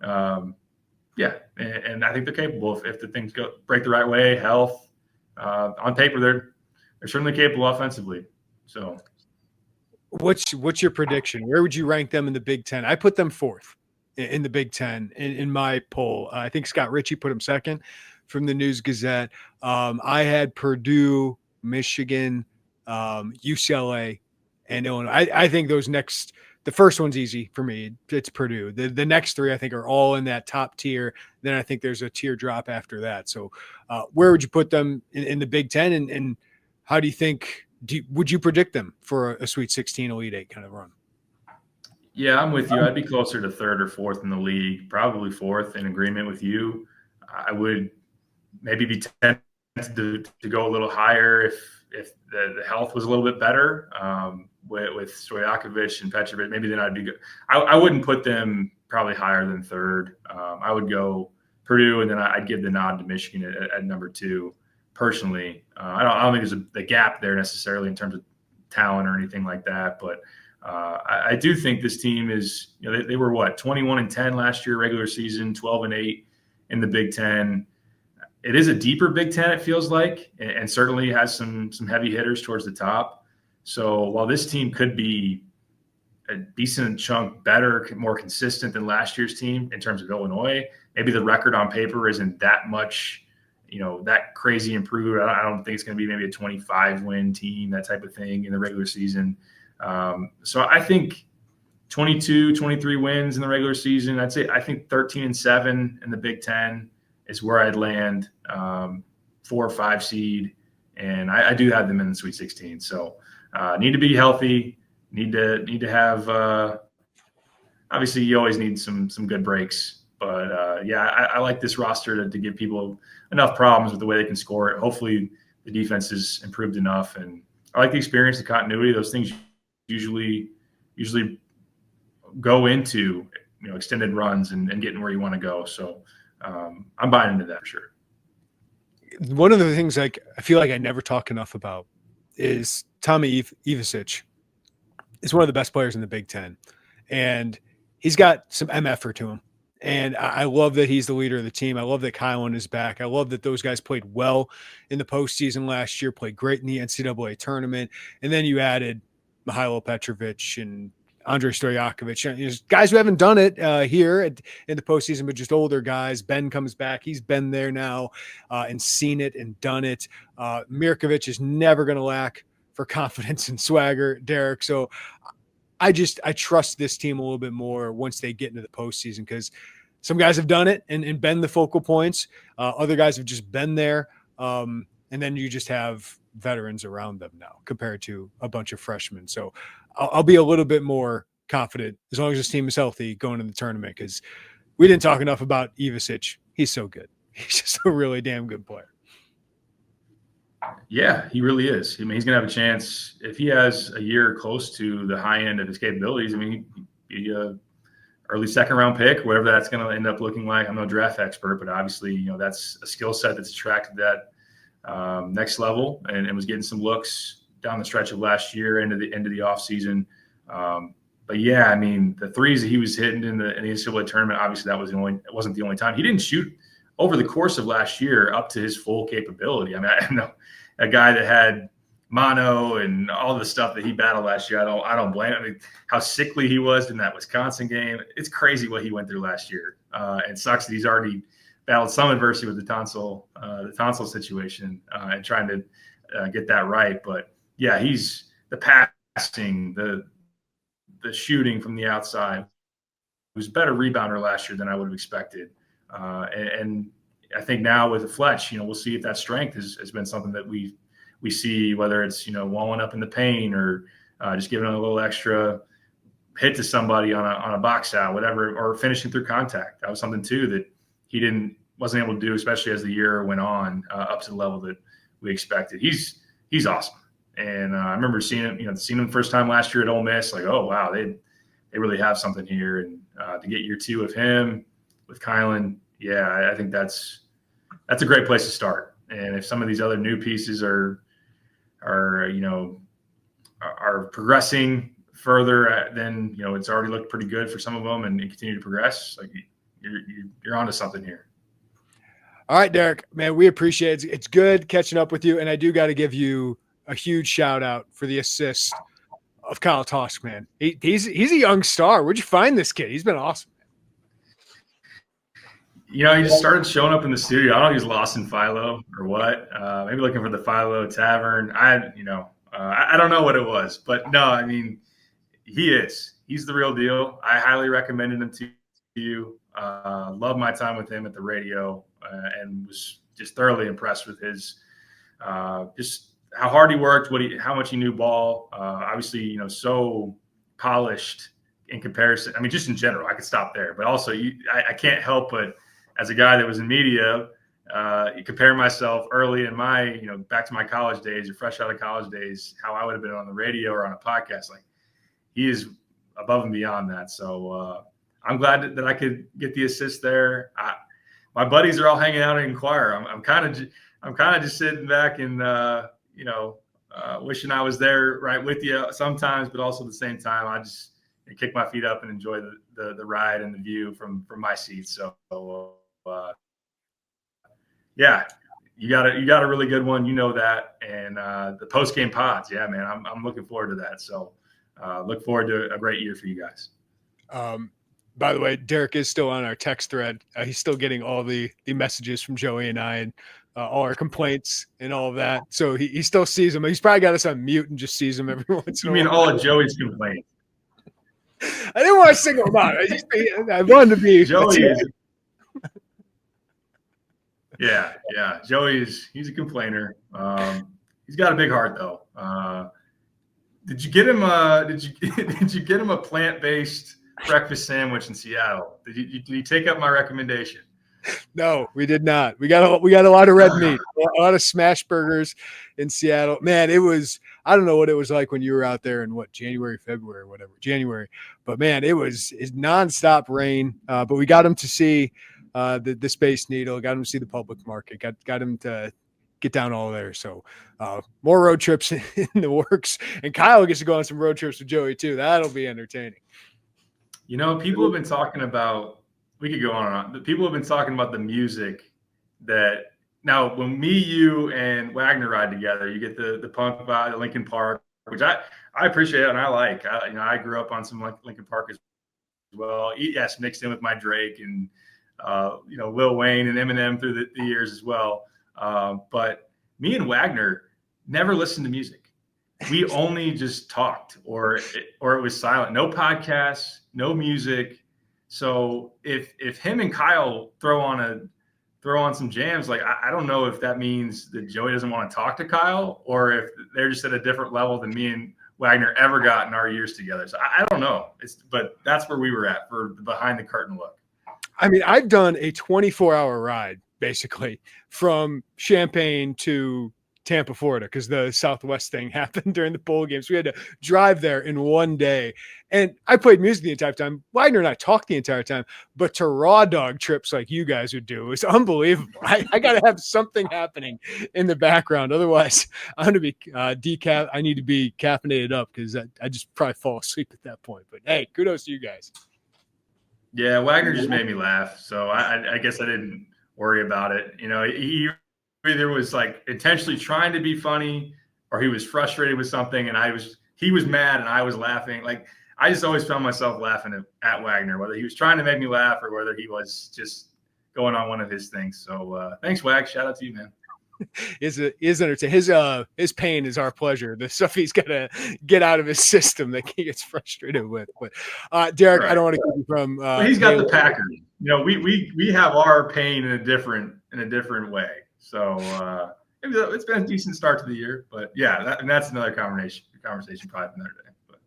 And I think they're capable if the things break the right way. Health, on paper, they're certainly capable offensively. So, what's your prediction? Where would you rank them in the Big Ten? I put them 4th in the Big Ten in my poll. I think Scott Ritchie put them 2nd from the News Gazette. I had Purdue, Michigan, UCLA, and Illinois. I think the first one's easy for me. It's Purdue. The next 3, I think, are all in that top tier. Then I think there's a tier drop after that. So where would you put them in the Big Ten? And how do you think would you predict them for a Sweet 16 Elite Eight kind of run? Yeah, I'm with you. I'd be closer to 3rd or 4th in the league, probably 4th, in agreement with you. I would maybe be tempted to go a little higher if the health was a little bit better. With Stojakovic and Petrovic, maybe then I'd be good. I wouldn't put them probably higher than 3rd. I would go Purdue, and then I'd give the nod to Michigan at number 2. Personally, I don't think there's a gap there necessarily in terms of talent or anything like that. But I do think this team is, they were 21-10 last year regular season, 12-8 in the Big Ten. It is a deeper Big Ten, it feels like, and certainly has some heavy hitters towards the top. So while this team could be a decent chunk better, more consistent than last year's team in terms of Illinois, maybe the record on paper isn't that much, that crazy improved. I don't think it's going to be maybe a 25-win team, that type of thing in the regular season. So I think 22, 23 wins in the regular season. I think 13-7 in the Big Ten is where I'd land, 4 or 5 seed. And I do have them in the Sweet 16. So need to be healthy, need to have, obviously you always need some good breaks, but I like this roster to give people enough problems with the way they can score it. Hopefully the defense is improved enough and I like the experience, the continuity. Those things usually go into extended runs and getting where you want to go. So I'm buying into that for sure. One of the things I feel like I never talk enough about is Tommy Ivasic is one of the best players in the Big Ten, and he's got some MFer to him. And I love that he's the leader of the team. I love that Kylan is back. I love that those guys played well in the postseason last year, played great in the NCAA tournament. And then you added Mihailo Petrovic and Andrei Stojakovic, guys who haven't done it here in the postseason, but just older guys. Ben comes back. He's been there now and seen it and done it. Mirkovic is never going to lack for confidence and swagger, Derek. So I trust this team a little bit more once they get into the postseason, because some guys have done it and been the focal points. Other guys have just been there. And then you just have veterans around them now compared to a bunch of freshmen. So I'll be a little bit more confident as long as this team is healthy going into the tournament, because we didn't talk enough about Ivasic. He's so good. He's just a really damn good player. Yeah, he really is. I mean, he's going to have a chance if he has a year close to the high end of his capabilities. I mean, he'd be a early second round pick, whatever that's going to end up looking like. I'm no draft expert, but obviously, that's a skill set that's attracted that next level and was getting some looks down the stretch of last year into the end of the offseason. But yeah, I mean, the threes that he was hitting in the NCAA tournament, obviously it wasn't the only time. He didn't shoot over the course of last year up to his full capability. I mean, I know a guy that had mono and all the stuff that he battled last year. I don't blame him. I mean, how sickly he was in that Wisconsin game. It's crazy what he went through last year. It sucks that he's already battled some adversity with the tonsil situation and trying to get that right. But yeah, he's the passing, the shooting from the outside. He was a better rebounder last year than I would have expected. And I think now with the Fletch, we'll see if that strength has been something that we see, whether it's, walling up in the paint or just giving a little extra hit to somebody on a box out, whatever, or finishing through contact. That was something too that he wasn't able to do, especially as the year went on up to the level that we expected. He's awesome. And I remember seeing him the first time last year at Ole Miss, like, oh wow, they really have something here. And to get year two of him with Kylan, yeah, I think that's a great place to start. And if some of these other new pieces are progressing further, then it's already looked pretty good for some of them, and continue to progress. Like you're onto something here. All right, Derek, man, we appreciate it. It's good catching up with you, and I do got to give you a huge shout out for the assist of Kyle Tosk, man. He's a young star. Where'd you find this kid? He's been awesome. He just started showing up in the studio. I don't know if he's lost in Philo or what. Maybe looking for the Philo Tavern. I don't know what it was, but no, I mean, he's the real deal. I highly recommended him to you. Loved my time with him at the radio and was just thoroughly impressed with his just how hard he worked, how much he knew ball. Obviously, so polished in comparison. I mean, just in general, I could stop there, but also I can't help but, as a guy that was in media, compare myself early in my, back to my college days or fresh out of college days, how I would have been on the radio or on a podcast. Like, he is above and beyond that. So I'm glad that I could get the assist there. My buddies are all hanging out in Inquirer. I'm kind of just sitting back and wishing I was there right with you sometimes, but also at the same time, I just kick my feet up and enjoy the ride and the view from my seat. So yeah, you got a really good one, that, and the post game pods. Yeah, man, I'm looking forward to that. So look forward to a great year for you guys. By the way, Derek is still on our text thread. He's still getting all the messages from Joey and I, and all our complaints and all of that. So he still sees them. He's probably got us on mute and just sees them every once in a while. You mean all of Joey's complaints? I didn't want to single him out. I wanted to be Joey. Yeah. He's a complainer. He's got a big heart though. Did you get him a plant-based breakfast sandwich in Seattle? Did he take up my recommendation? No, we did not. We got a lot of red meat, a lot of smash burgers in Seattle. Man, it was, I don't know what it was like when you were out there in January, February, whatever, January. But man, it's nonstop rain. But we got him to see the Space Needle, got him to see the public market, got him to get down all there. So more road trips in the works. And Kyle gets to go on some road trips with Joey too. That'll be entertaining. You know, people have been talking about, we could go on and on. People have been talking about the music that now when me, you, and Wagner ride together, you get the punk vibe, the Linkin Park, which I appreciate and I like. I grew up on some Linkin Park as well. Yes, mixed in with my Drake and Lil Wayne and Eminem through the years as well. But me and Wagner never listened to music. We only just talked or it was silent. No podcasts, no music. So if him and Kyle throw on some jams, like I don't know if that means that Joey doesn't want to talk to Kyle or if they're just at a different level than me and Wagner ever got in our years together. So I don't know. But that's where we were at for the behind the curtain look. I mean, I've done a 24-hour ride basically from Champaign to Tampa, Florida, because the Southwest thing happened during the bowl games. We had to drive there in one day. And I played music the entire time. Wagner and I talked the entire time. But to raw dog trips like you guys would do is unbelievable. I got to have something happening in the background. Otherwise, I'm going to be I need to be caffeinated up because I just probably fall asleep at that point. But hey, kudos to you guys. Yeah, Wagner just made me laugh. So I guess I didn't worry about it. He either was like intentionally trying to be funny or he was frustrated with something and he was mad and I was laughing. Like I just always found myself laughing at Wagner, whether he was trying to make me laugh or whether he was just going on one of his things. So thanks, Wag. Shout out to you, man. Is entertaining. His pain is our pleasure. The stuff he's got to get out of his system that he gets frustrated with. But Derek, right. I don't want to keep you from. But he's got the Packers. We have our pain in a different way. So maybe it's been a decent start to the year. But yeah, that's another conversation probably another day. But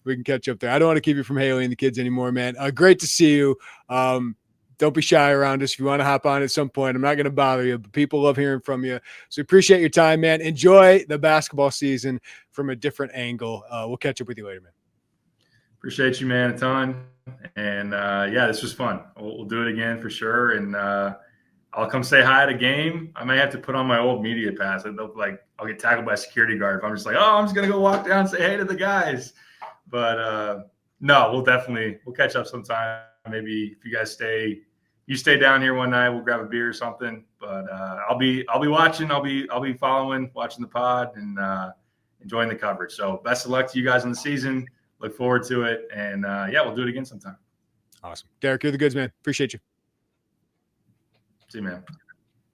we can catch up there. I don't want to keep you from Haley and the kids anymore, man. Great to see you. Don't be shy around us. If you want to hop on at some point, I'm not going to bother you, but people love hearing from you. So appreciate your time, man. Enjoy the basketball season from a different angle. We'll catch up with you later, man. Appreciate you, man, a ton. And this was fun. We'll do it again for sure. And I'll come say hi at a game. I may have to put on my old media pass. I'll get tackled by a security guard if I'm just like, oh, I'm just going to go walk down and say hey to the guys. But no, we'll catch up sometime. Maybe if you guys stay down here one night, we'll grab a beer or something. But I'll be watching. I'll be following, watching the pod, and enjoying the coverage. So best of luck to you guys in the season. Look forward to it, and we'll do it again sometime. Awesome, Derek. You're the goods, man. Appreciate you. See you, man.